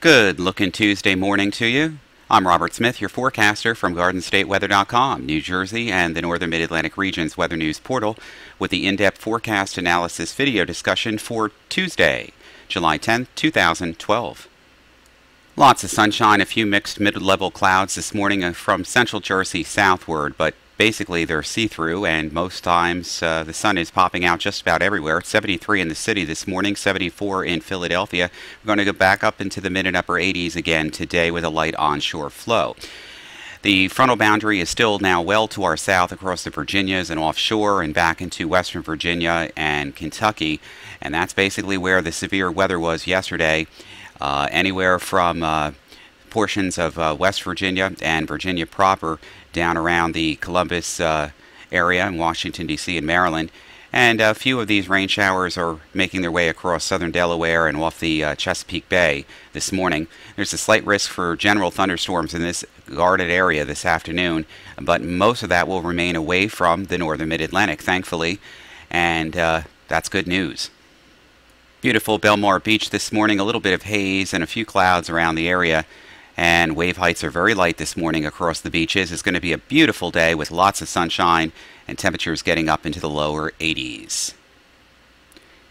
Good looking Tuesday morning to you. I'm Robert Smith, your forecaster from GardenStateWeather.com, New Jersey and the Northern Mid-Atlantic region's weather news portal with the in-depth forecast analysis video discussion for Tuesday, July 10th, 2012. Lots of sunshine, a few mixed mid-level clouds this morning from central Jersey southward, but basically they're see-through, and most times the sun is popping out just about everywhere. 73 in the city this morning, 74 in Philadelphia. We're going to go back up into the mid and upper 80s again today with a light onshore flow. The frontal boundary is still now well to our south across the Virginias and offshore and back into western Virginia and Kentucky, and that's basically where the severe weather was yesterday. Anywhere from portions of West Virginia and Virginia proper down around the Columbus area in Washington, D.C. and Maryland. And a few of these rain showers are making their way across southern Delaware and off the Chesapeake Bay this morning. There's a slight risk for general thunderstorms in this guarded area this afternoon, but most of that will remain away from the northern mid-Atlantic, thankfully, and that's good news. Beautiful Belmar Beach this morning, a little bit of haze and a few clouds around the area, and wave heights are very light this morning across the beaches. It's going to be a beautiful day with lots of sunshine and temperatures getting up into the lower 80s.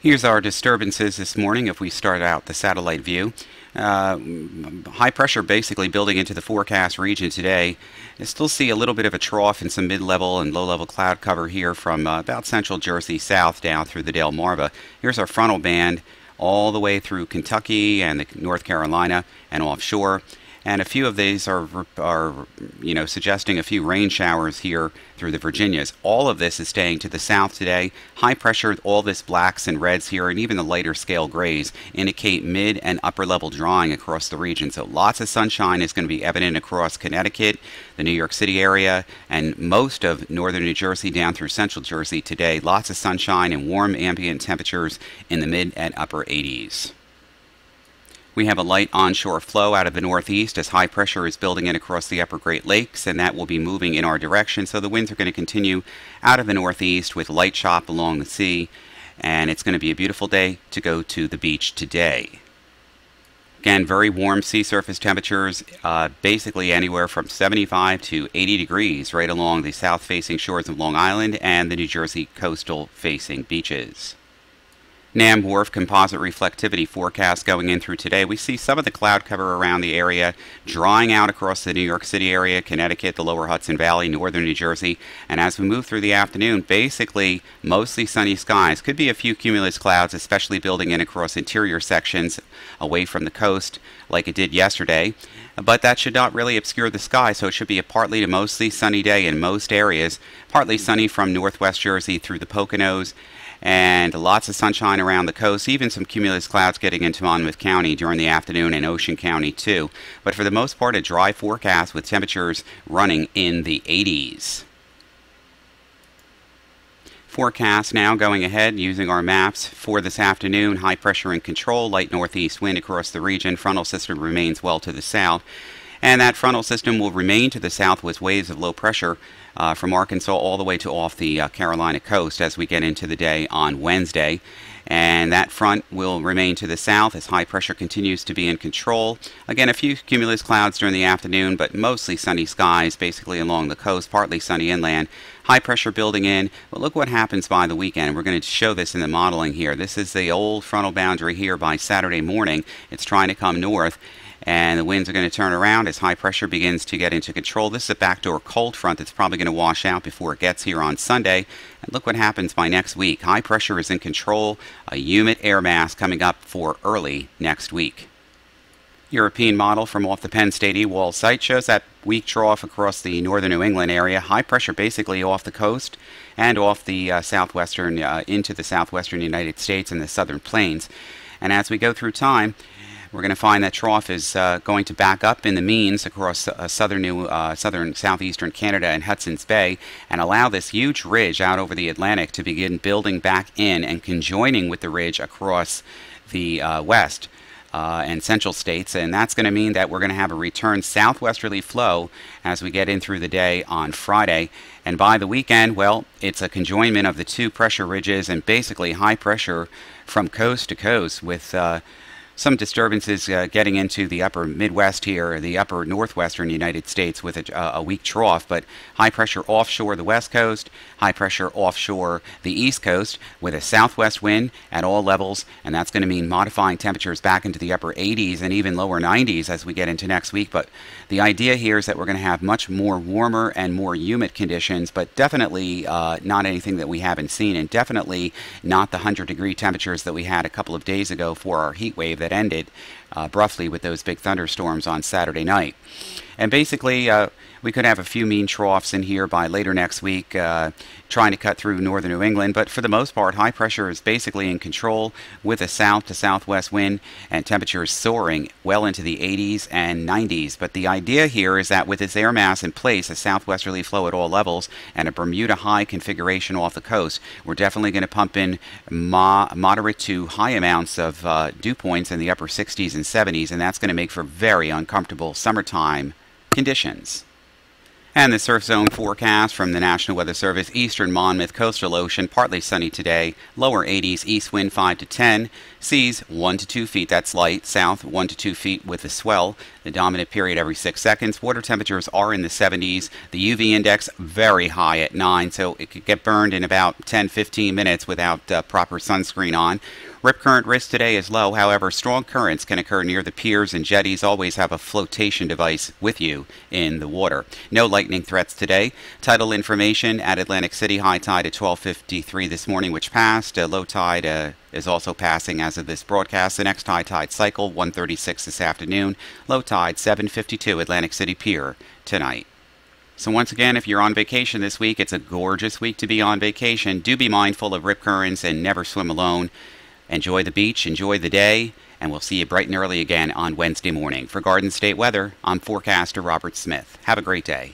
Here's our disturbances this morning if we start out the satellite view. High pressure basically building into the forecast region today. You still see a little bit of a trough and some mid-level and low-level cloud cover here from about central Jersey south down through the Delmarva. Here's our frontal band all the way through Kentucky and North Carolina and offshore. And a few of these are suggesting a few rain showers here through the Virginias. All of this is staying to the south today. High pressure, all this blacks and reds here, and even the lighter scale grays indicate mid and upper level drawing across the region. So lots of sunshine is going to be evident across Connecticut, the New York City area, and most of northern New Jersey down through central Jersey today. Lots of sunshine and warm ambient temperatures in the mid and upper 80s. We have a light onshore flow out of the northeast as high pressure is building in across the upper Great Lakes, and that will be moving in our direction. So the winds are going to continue out of the northeast with light chop along the sea, and it's going to be a beautiful day to go to the beach today. Again, very warm sea surface temperatures, basically anywhere from 75 to 80 degrees right along the south-facing shores of Long Island and the New Jersey coastal-facing beaches. NAM Wharf composite reflectivity forecast going in through today. We see some of the cloud cover around the area drying out across the New York City area, Connecticut, the lower Hudson Valley, northern New Jersey. And as we move through the afternoon, basically mostly sunny skies. Could be a few cumulus clouds, especially building in across interior sections away from the coast like it did yesterday. But that should not really obscure the sky, so it should be a partly to mostly sunny day in most areas. Partly sunny from northwest Jersey through the Poconos, and lots of sunshine around the coast, even some cumulus clouds getting into Monmouth County during the afternoon and Ocean County too. But for the most part, a dry forecast with temperatures running in the 80s. Forecast now going ahead using our maps for this afternoon. High pressure in control, light northeast wind across the region. Frontal system remains well to the south. And that frontal system will remain to the south with waves of low pressure from Arkansas all the way to off the Carolina coast as we get into the day on Wednesday. And that front will remain to the south as high pressure continues to be in control. Again, a few cumulus clouds during the afternoon, but mostly sunny skies basically along the coast, partly sunny inland. High pressure building in, but look what happens by the weekend. We're going to show this in the modeling here. This is the old frontal boundary here by Saturday morning. It's trying to come north, and the winds are going to turn around as high pressure begins to get into control. This is a backdoor cold front that's probably going to wash out before it gets here on Sunday. And look what happens by next week. High pressure is in control. A humid air mass coming up for early next week. European model from off the Penn State Ewald site shows that weak trough across the northern New England area. High pressure basically off the coast and off the southwestern into the southwestern United States and the southern plains. And as we go through time, we're going to find that trough is going to back up in the means across southern southeastern Canada and Hudson's Bay and allow this huge ridge out over the Atlantic to begin building back in and conjoining with the ridge across the west and central states. And that's going to mean that we're going to have a return southwesterly flow as we get in through the day on Friday. And by the weekend, well, it's a conjoinment of the two pressure ridges and basically high pressure from coast to coast with Some disturbances getting into the upper Midwest here, the upper northwestern United States with a weak trough, but high pressure offshore the west coast, high pressure offshore the east coast with a southwest wind at all levels, and that's going to mean modifying temperatures back into the upper 80s and even lower 90s as we get into next week. But the idea here is that we're going to have much more warmer and more humid conditions, but definitely not anything that we haven't seen, and definitely not the 100-degree temperatures that we had a couple of days ago for our heat wave that ended roughly with those big thunderstorms on Saturday night. And basically, we could have a few mean troughs in here by later next week, trying to cut through northern New England. But for the most part, high pressure is basically in control with a south to southwest wind and temperatures soaring well into the 80s and 90s. But the idea here is that with this air mass in place, a southwesterly flow at all levels, and a Bermuda high configuration off the coast, we're definitely going to pump in moderate to high amounts of dew points in the upper 60s and 70s, and that's going to make for very uncomfortable summertime conditions. And the surf zone forecast from the National Weather Service: eastern Monmouth, coastal ocean, partly sunny today, lower 80s, east wind 5 to 10, seas 1 to 2 feet, that's light, south 1 to 2 feet with a swell, the dominant period every 6 seconds. Water temperatures are in the 70s, the UV index very high at 9, so it could get burned in about 10-15 minutes without proper sunscreen on. Rip current risk today is low. However, strong currents can occur near the piers, and jetties always have a flotation device with you in the water. No lightning threats today. Tidal information at Atlantic City: high tide at 12:53 this morning, which passed. Low tide is also passing as of this broadcast. The next high tide cycle 1:36 this afternoon. Low tide 7:52 Atlantic City Pier tonight. So once again, if you're on vacation this week, it's a gorgeous week to be on vacation. Do be mindful of rip currents and never swim alone. Enjoy the beach, enjoy the day, and we'll see you bright and early again on Wednesday morning. For Garden State Weather, I'm forecaster Robert Smith. Have a great day.